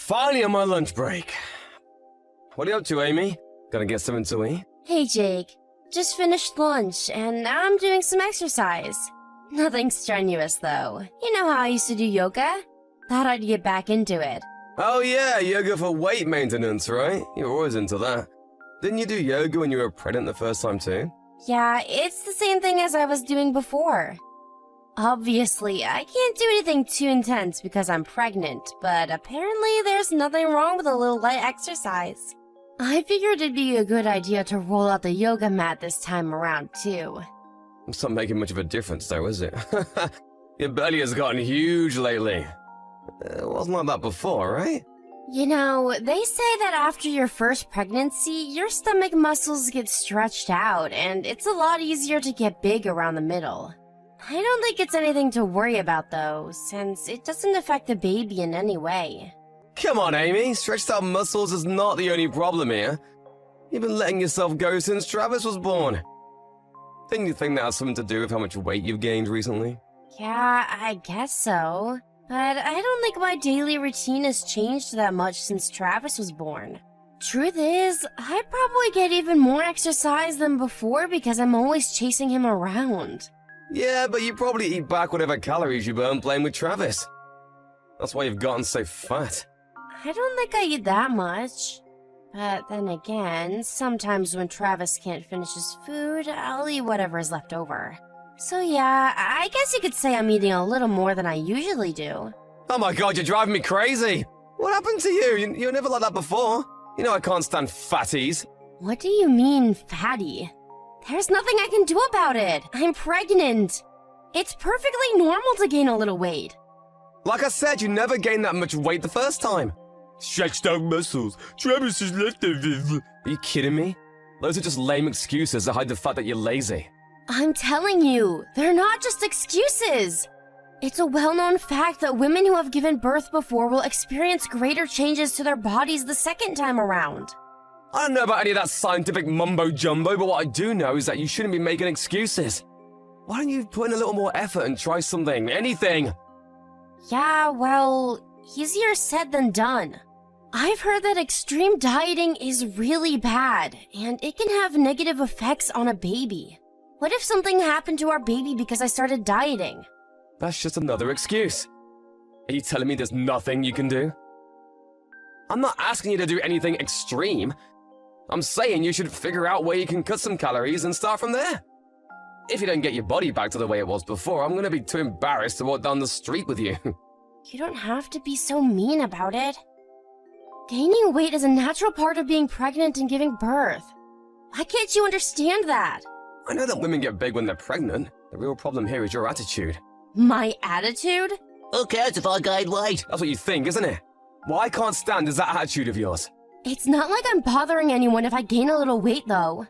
Finally on my lunch break. What are you up to, Amy? Gonna get something to eat? Hey, Jake. Just finished lunch, and now I'm doing some exercise. Nothing strenuous, though. You know how I used to do yoga? Thought I'd get back into it. Oh yeah, yoga for weight maintenance, right? You were always into that. Didn't you do yoga when you were pregnant the first time too? Yeah, it's the same thing as I was doing before. Obviously, I can't do anything too intense because I'm pregnant, but apparently there's nothing wrong with a little light exercise. I figured it'd be a good idea to roll out the yoga mat this time around, too. It's not making much of a difference though, is it? Your belly has gotten huge lately. It wasn't like that before, right? You know, they say that after your first pregnancy, your stomach muscles get stretched out, and it's a lot easier to get big around the middle. I don't think it's anything to worry about, though, since it doesn't affect the baby in any way. Come on, Amy. Stretched out muscles is not the only problem here. You've been letting yourself go since Travis was born. Didn't you think that has something to do with how much weight you've gained recently? Yeah, I guess so. But I don't think my daily routine has changed that much since Travis was born. Truth is, I probably get even more exercise than before because I'm always chasing him around. Yeah, but you probably eat back whatever calories you burn playing with Travis. That's why you've gotten so fat. I don't think I eat that much. But then again, sometimes when Travis can't finish his food, I'll eat whatever is left over. So yeah, I guess you could say I'm eating a little more than I usually do. Oh my god, you're driving me crazy! What happened to you? You were never like that before. You know I can't stand fatties. What do you mean, fatty? There's nothing I can do about it. I'm pregnant. It's perfectly normal to gain a little weight. Like I said, you never gained that much weight the first time. Stretched out muscles. Travis is leftovers. Are you kidding me? Those are just lame excuses to hide the fact that you're lazy. I'm telling you, they're not just excuses. It's a well-known fact that women who have given birth before will experience greater changes to their bodies the second time around. I don't know about any of that scientific mumbo-jumbo, but what I do know is that you shouldn't be making excuses. Why don't you put in a little more effort and try something, anything? Yeah, well, easier said than done. I've heard that extreme dieting is really bad, and it can have negative effects on a baby. What if something happened to our baby because I started dieting? That's just another excuse. Are you telling me there's nothing you can do? I'm not asking you to do anything extreme. I'm saying you should figure out where you can cut some calories and start from there. If you don't get your body back to the way it was before, I'm gonna be too embarrassed to walk down the street with you. You don't have to be so mean about it. Gaining weight is a natural part of being pregnant and giving birth. Why can't you understand that? I know that women get big when they're pregnant. The real problem here is your attitude. My attitude? Who cares if I gain weight? That's what you think, isn't it? What I can't stand is that attitude of yours. It's not like I'm bothering anyone if I gain a little weight, though.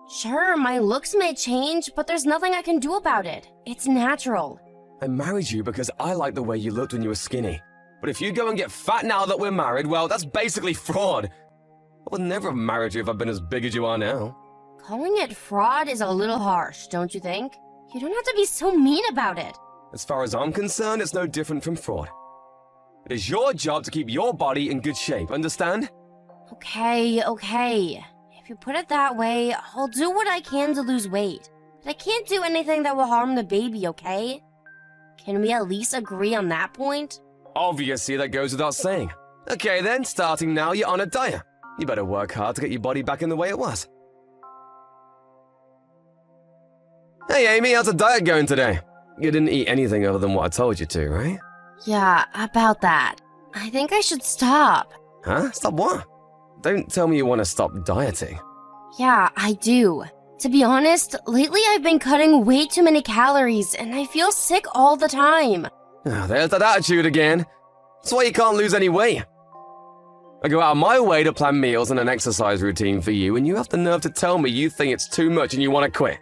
Sure, my looks may change, but there's nothing I can do about it. It's natural. I married you because I liked the way you looked when you were skinny. But if you go and get fat now that we're married, well, that's basically fraud. I would never have married you if I'd been as big as you are now. Calling it fraud is a little harsh, don't you think? You don't have to be so mean about it. As far as I'm concerned, it's no different from fraud. It is your job to keep your body in good shape, understand? Okay. If you put it that way, I'll do what I can to lose weight. But I can't do anything that will harm the baby, okay? Can we at least agree on that point? Obviously, that goes without saying. Okay then, starting now, you're on a diet. You better work hard to get your body back in the way it was. Hey Amy, how's the diet going today? You didn't eat anything other than what I told you to, right? Yeah, about that. I think I should stop. Huh? Stop what? Don't tell me you want to stop dieting. Yeah, I do. To be honest, lately I've been cutting way too many calories and I feel sick all the time. Oh, there's that attitude again. That's why you can't lose any weight. I go out of my way to plan meals and an exercise routine for you, and you have the nerve to tell me you think it's too much and you want to quit.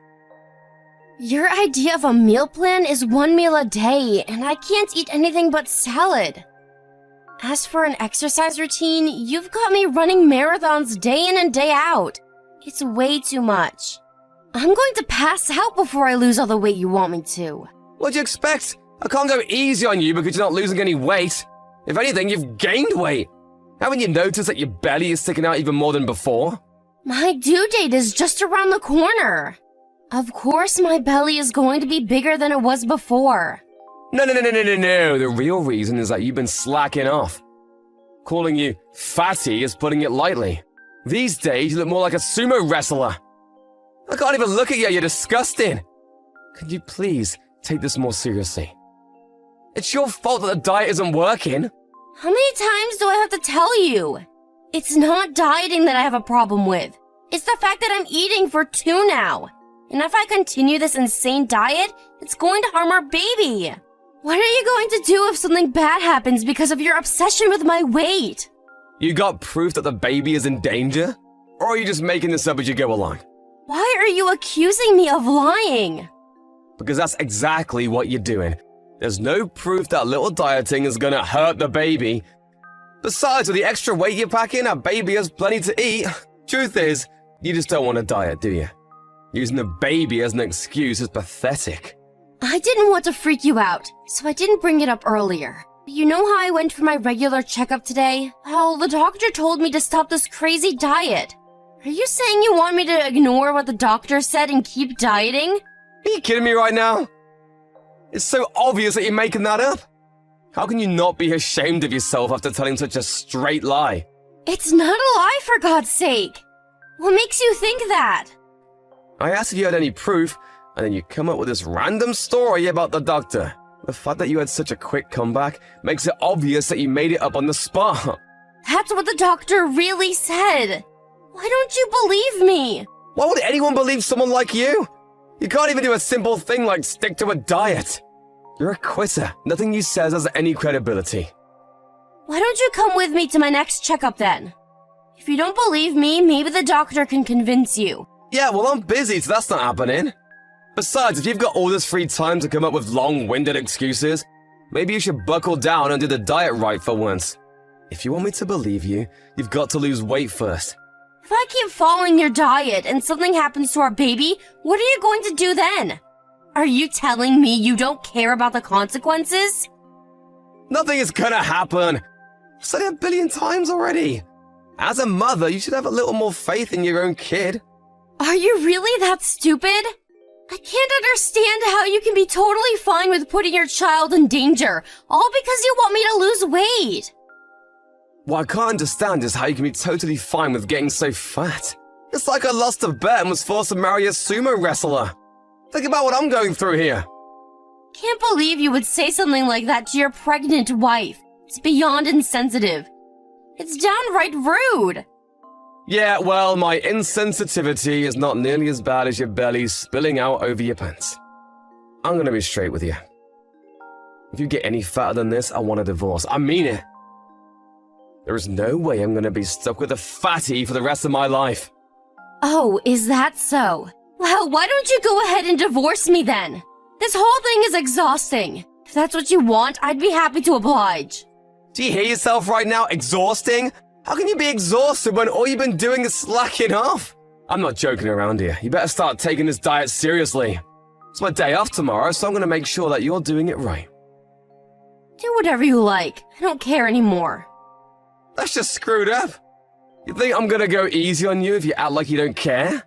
Your idea of a meal plan is 1 meal a day, and I can't eat anything but salad. As for an exercise routine, you've got me running marathons day in and day out. It's way too much. I'm going to pass out before I lose all the weight you want me to. What'd you expect? I can't go easy on you because you're not losing any weight. If anything, you've gained weight. Haven't you noticed that your belly is sticking out even more than before? My due date is just around the corner. Of course my belly is going to be bigger than it was before. No. The real reason is that you've been slacking off. Calling you fatty is putting it lightly. These days, you look more like a sumo wrestler. I can't even look at you, you're disgusting. Can you please take this more seriously? It's your fault that the diet isn't working. How many times do I have to tell you? It's not dieting that I have a problem with. It's the fact that I'm eating for 2 now. And if I continue this insane diet, it's going to harm our baby. What are you going to do if something bad happens because of your obsession with my weight? You got proof that the baby is in danger? Or are you just making this up as you go along? Why are you accusing me of lying? Because that's exactly what you're doing. There's no proof that little dieting is gonna hurt the baby. Besides, with the extra weight you're packing, our baby has plenty to eat. Truth is, you just don't want to diet, do you? Using the baby as an excuse is pathetic. I didn't want to freak you out, so I didn't bring it up earlier. You know how I went for my regular checkup today? Well, the doctor told me to stop this crazy diet. Are you saying you want me to ignore what the doctor said and keep dieting? Are you kidding me right now? It's so obvious that you're making that up. How can you not be ashamed of yourself after telling such a straight lie? It's not a lie, for God's sake. What makes you think that? I asked if you had any proof, and then you come up with this random story about the doctor. The fact that you had such a quick comeback makes it obvious that you made it up on the spot. That's what the doctor really said. Why don't you believe me? Why would anyone believe someone like you? You can't even do a simple thing like stick to a diet. You're a quitter. Nothing you says has any credibility. Why don't you come with me to my next checkup then? If you don't believe me, maybe the doctor can convince you. Yeah, well, I'm busy, so that's not happening. Besides, if you've got all this free time to come up with long-winded excuses, maybe you should buckle down and do the diet right for once. If you want me to believe you, you've got to lose weight first. If I keep following your diet and something happens to our baby, what are you going to do then? Are you telling me you don't care about the consequences? Nothing is gonna happen. I've said it 1 billion times already. As a mother, you should have a little more faith in your own kid. Are you really that stupid? I can't understand how you can be totally fine with putting your child in danger, all because you want me to lose weight. What I can't understand is how you can be totally fine with getting so fat. It's like I lost a bet and was forced to marry a sumo wrestler. Think about what I'm going through here. Can't believe you would say something like that to your pregnant wife. It's beyond insensitive. It's downright rude. Yeah, well, my insensitivity is not nearly as bad as your belly spilling out over your pants. I'm gonna be straight with you. If you get any fatter than this, I want a divorce. I mean it. There is no way I'm gonna be stuck with a fatty for the rest of my life. Oh, is that so? Well, why don't you go ahead and divorce me then? This whole thing is exhausting. If that's what you want, I'd be happy to oblige. Do you hear yourself right now? Exhausting? How can you be exhausted when all you've been doing is slacking off? I'm not joking around here. You better start taking this diet seriously. It's my day off tomorrow, so I'm gonna make sure that you're doing it right. Do whatever you like. I don't care anymore. That's just screwed up. You think I'm gonna go easy on you if you act like you don't care?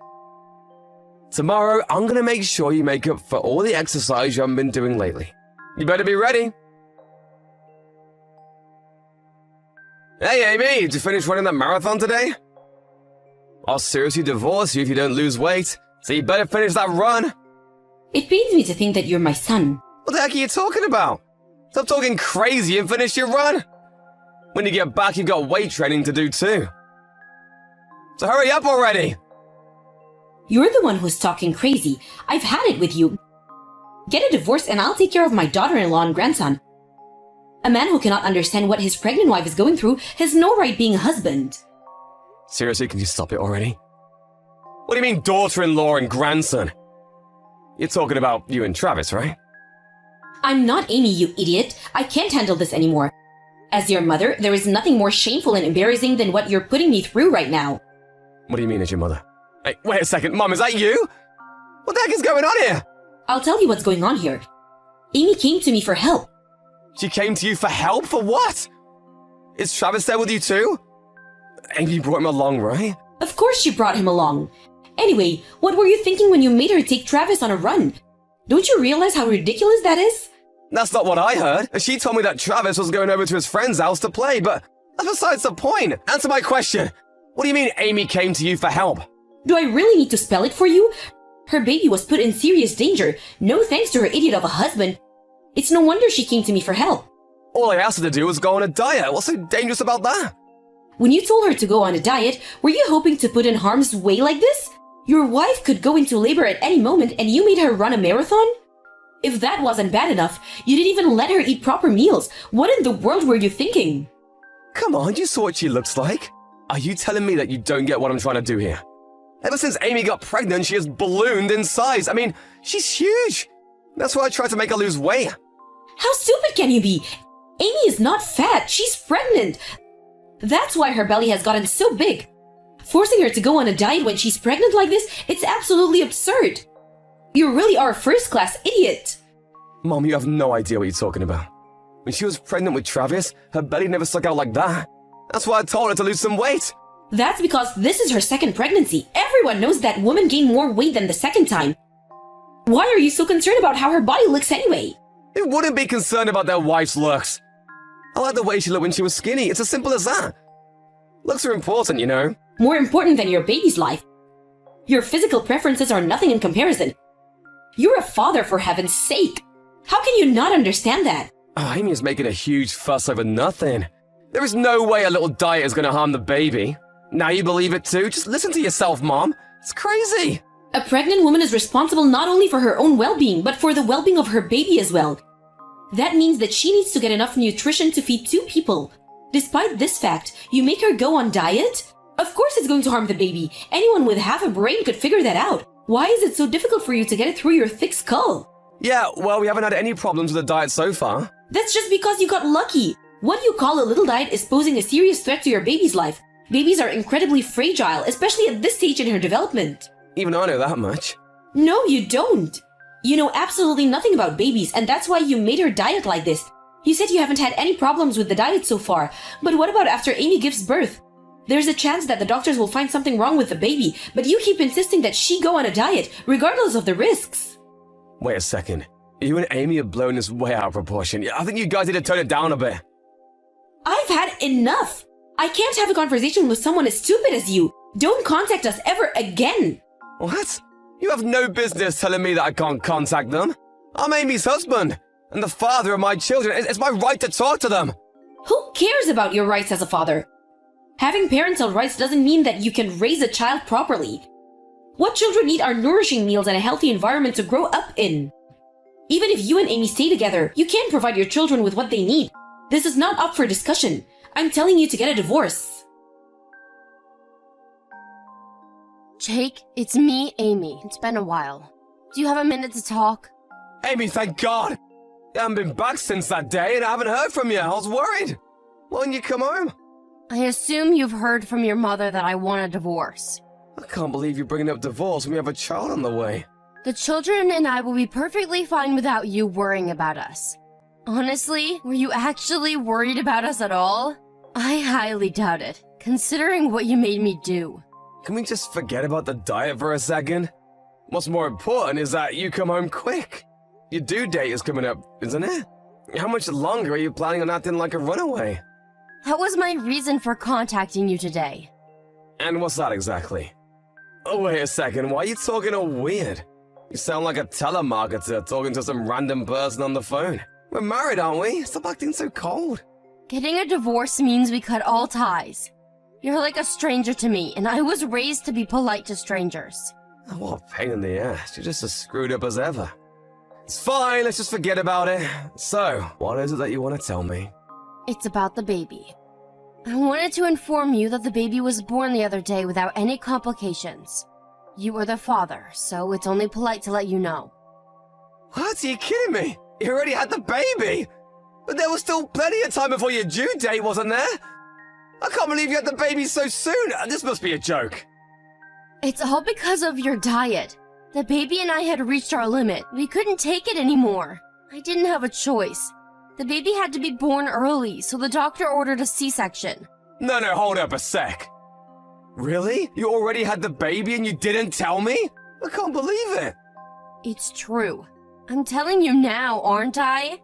Tomorrow, I'm gonna make sure you make up for all the exercise you haven't been doing lately. You better be ready. Hey, Amy, did you finish running that marathon today? I'll seriously divorce you if you don't lose weight, so you better finish that run. It pains me to think that you're my son. What the heck are you talking about? Stop talking crazy and finish your run. When you get back, you've got weight training to do too. So hurry up already. You're the one who's talking crazy. I've had it with you. Get a divorce and I'll take care of my daughter-in-law and grandson. A man who cannot understand what his pregnant wife is going through has no right being a husband. Seriously, can you stop it already? What do you mean daughter-in-law and grandson? You're talking about you and Travis, right? I'm not Amy, you idiot. I can't handle this anymore. As your mother, there is nothing more shameful and embarrassing than what you're putting me through right now. What do you mean as your mother? Hey, wait a second, Mom, is that you? What the heck is going on here? I'll tell you what's going on here. Amy came to me for help. She came to you for help? For what? Is Travis there with you too? Amy brought him along, right? Of course she brought him along. Anyway, what were you thinking when you made her take Travis on a run? Don't you realize how ridiculous that is? That's not what I heard. She told me that Travis was going over to his friend's house to play, but that's besides the point. Answer my question. What do you mean Amy came to you for help? Do I really need to spell it for you? Her baby was put in serious danger, no thanks to her idiot of a husband. It's no wonder she came to me for help. All I asked her to do was go on a diet. What's so dangerous about that? When you told her to go on a diet, were you hoping to put in harm's way like this? Your wife could go into labor at any moment and you made her run a marathon? If that wasn't bad enough, you didn't even let her eat proper meals. What in the world were you thinking? Come on, you saw what she looks like. Are you telling me that you don't get what I'm trying to do here? Ever since Amy got pregnant, she has ballooned in size. I mean, she's huge. That's why I tried to make her lose weight. How stupid can you be? Amy is not fat, she's pregnant. That's why her belly has gotten so big. Forcing her to go on a diet when she's pregnant like this, it's absolutely absurd. You really are a first-class idiot. Mom, you have no idea what you're talking about. When she was pregnant with Travis, her belly never stuck out like that. That's why I told her to lose some weight. That's because this is her second pregnancy. Everyone knows that women gain more weight than the second time. Why are you so concerned about how her body looks anyway? Who wouldn't be concerned about their wife's looks? I like the way she looked when she was skinny. It's as simple as that. Looks are important, you know. More important than your baby's life. Your physical preferences are nothing in comparison. You're a father, for heaven's sake. How can you not understand that? Oh, Amy is making a huge fuss over nothing. There is no way a little diet is going to harm the baby. Now you believe it too? Just listen to yourself, Mom. It's crazy. A pregnant woman is responsible not only for her own well-being, but for the well-being of her baby as well. That means that she needs to get enough nutrition to feed 2 people. Despite this fact, you make her go on diet? Of course it's going to harm the baby. Anyone with half a brain could figure that out. Why is it so difficult for you to get it through your thick skull? Yeah, well, we haven't had any problems with the diet so far. That's just because you got lucky. What you call a little diet is posing a serious threat to your baby's life. Babies are incredibly fragile, especially at this stage in her development. Even I know that much. No, you don't. You know absolutely nothing about babies, and that's why you made her diet like this. You said you haven't had any problems with the diet so far, but what about after Amy gives birth? There's a chance that the doctors will find something wrong with the baby, but you keep insisting that she go on a diet, regardless of the risks. Wait a second. You and Amy are blowing this way out of proportion. I think you guys need to tone it down a bit. I've had enough. I can't have a conversation with someone as stupid as you. Don't contact us ever again. What? You have no business telling me that I can't contact them. I'm Amy's husband, and the father of my children. It's my right to talk to them. Who cares about your rights as a father? Having parental rights doesn't mean that you can raise a child properly. What children need are nourishing meals and a healthy environment to grow up in. Even if you and Amy stay together, you can't provide your children with what they need. This is not up for discussion. I'm telling you to get a divorce. Jake, it's me, Amy. It's been a while. Do you have a minute to talk? Amy, thank God. You haven't been back since that day, and I haven't heard from you. I was worried. Why didn't you come home? I assume you've heard from your mother that I want a divorce. I can't believe you're bringing up divorce when we have a child on the way. The children and I will be perfectly fine without you worrying about us. Honestly, were you actually worried about us at all? I highly doubt it, considering what you made me do. Can we just forget about the diet for a second? What's more important is that you come home quick. Your due date is coming up, isn't it? How much longer are you planning on acting like a runaway? That was my reason for contacting you today. And what's that exactly? Oh, wait a second, why are you talking all weird? You sound like a telemarketer talking to some random person on the phone. We're married, aren't we? Stop acting so cold. Getting a divorce means we cut all ties. You're like a stranger to me, and I was raised to be polite to strangers. Oh, what a pain in the ass. You're just as screwed up as ever. It's fine, let's just forget about it. So, what is it that you want to tell me? It's about the baby. I wanted to inform you that the baby was born the other day without any complications. You are the father, so it's only polite to let you know. What? Are you kidding me? You already had the baby! But there was still plenty of time before your due date, wasn't there? I can't believe you had the baby so soon! This must be a joke. It's all because of your diet. The baby and I had reached our limit. We couldn't take it anymore. I didn't have a choice. The baby had to be born early, so the doctor ordered a C-section. No, hold up a sec. Really? You already had the baby and you didn't tell me? I can't believe it. It's true. I'm telling you now, aren't I?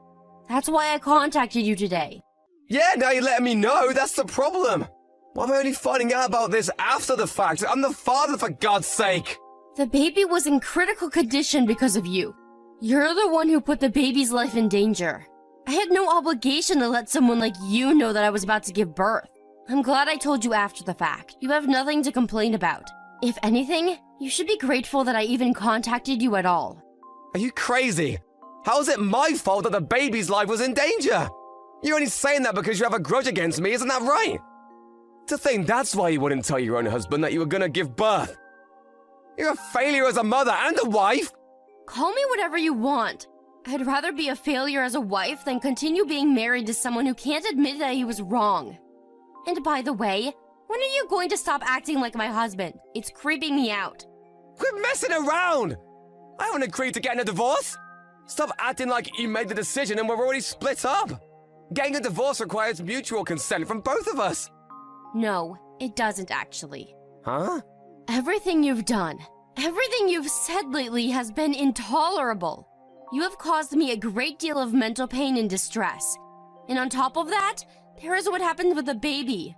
That's why I contacted you today. Yeah, now you're letting me know. That's the problem. Why am I only finding out about this after the fact? I'm the father, for God's sake. The baby was in critical condition because of you. You're the one who put the baby's life in danger. I had no obligation to let someone like you know that I was about to give birth. I'm glad I told you after the fact. You have nothing to complain about. If anything, you should be grateful that I even contacted you at all. Are you crazy? How is it my fault that the baby's life was in danger? You're only saying that because you have a grudge against me, isn't that right? To think that's why you wouldn't tell your own husband that you were gonna give birth. You're a failure as a mother and a wife. Call me whatever you want. I'd rather be a failure as a wife than continue being married to someone who can't admit that he was wrong. And by the way, when are you going to stop acting like my husband? It's creeping me out. Quit messing around! I haven't agreed to getting a divorce. Stop acting like you made the decision and we're already split up. Getting a divorce requires mutual consent from both of us. No, it doesn't actually. Huh? Everything you've done, everything you've said lately has been intolerable. You have caused me a great deal of mental pain and distress. And on top of that, there is what happened with the baby.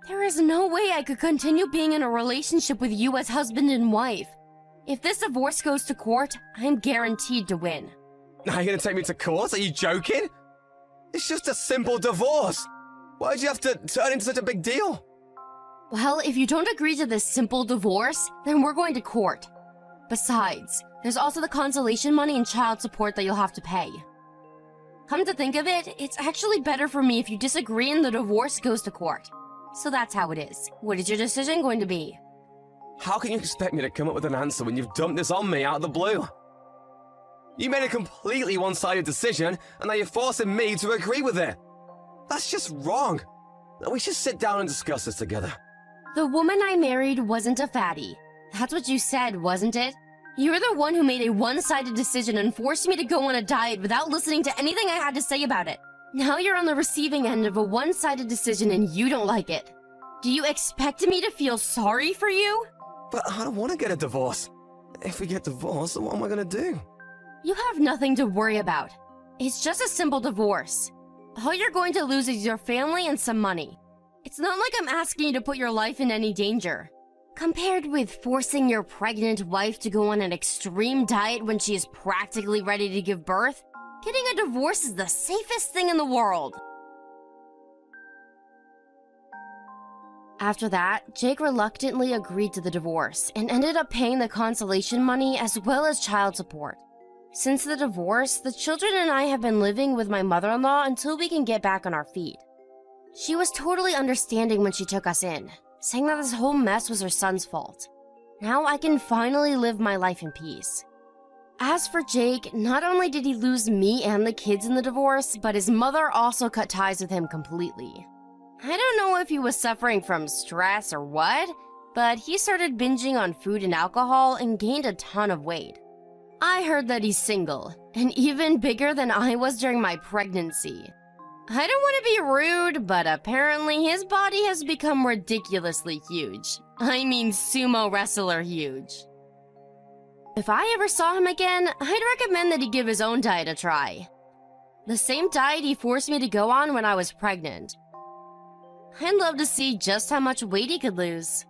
There is no way I could continue being in a relationship with you as husband and wife. If this divorce goes to court, I'm guaranteed to win. Are you gonna take me to court? Are you joking? It's just a simple divorce. Why'd you have to turn into such a big deal? Well, if you don't agree to this simple divorce, then we're going to court. Besides, there's also the consolation money and child support that you'll have to pay. Come to think of it, it's actually better for me if you disagree and the divorce goes to court. So that's how it is. What is your decision going to be? How can you expect me to come up with an answer when you've dumped this on me out of the blue? You made a completely one-sided decision, and now you're forcing me to agree with it. That's just wrong. We should sit down and discuss this together. The woman I married wasn't a fatty. That's what you said, wasn't it? You're the one who made a one-sided decision and forced me to go on a diet without listening to anything I had to say about it. Now you're on the receiving end of a one-sided decision and you don't like it. Do you expect me to feel sorry for you? But I don't want to get a divorce. If we get divorced, what am I going to do? You have nothing to worry about. It's just a simple divorce. All you're going to lose is your family and some money. It's not like I'm asking you to put your life in any danger. Compared with forcing your pregnant wife to go on an extreme diet when she is practically ready to give birth, getting a divorce is the safest thing in the world. After that, Jake reluctantly agreed to the divorce and ended up paying the consolation money as well as child support. Since the divorce, the children and I have been living with my mother-in-law until we can get back on our feet. She was totally understanding when she took us in, saying that this whole mess was her son's fault. Now I can finally live my life in peace. As for Jake, not only did he lose me and the kids in the divorce, but his mother also cut ties with him completely. I don't know if he was suffering from stress or what, but he started binging on food and alcohol and gained a ton of weight. I heard that he's single, and even bigger than I was during my pregnancy. I don't want to be rude, but apparently his body has become ridiculously huge. I mean sumo wrestler huge. If I ever saw him again, I'd recommend that he give his own diet a try. The same diet he forced me to go on when I was pregnant. I'd love to see just how much weight he could lose.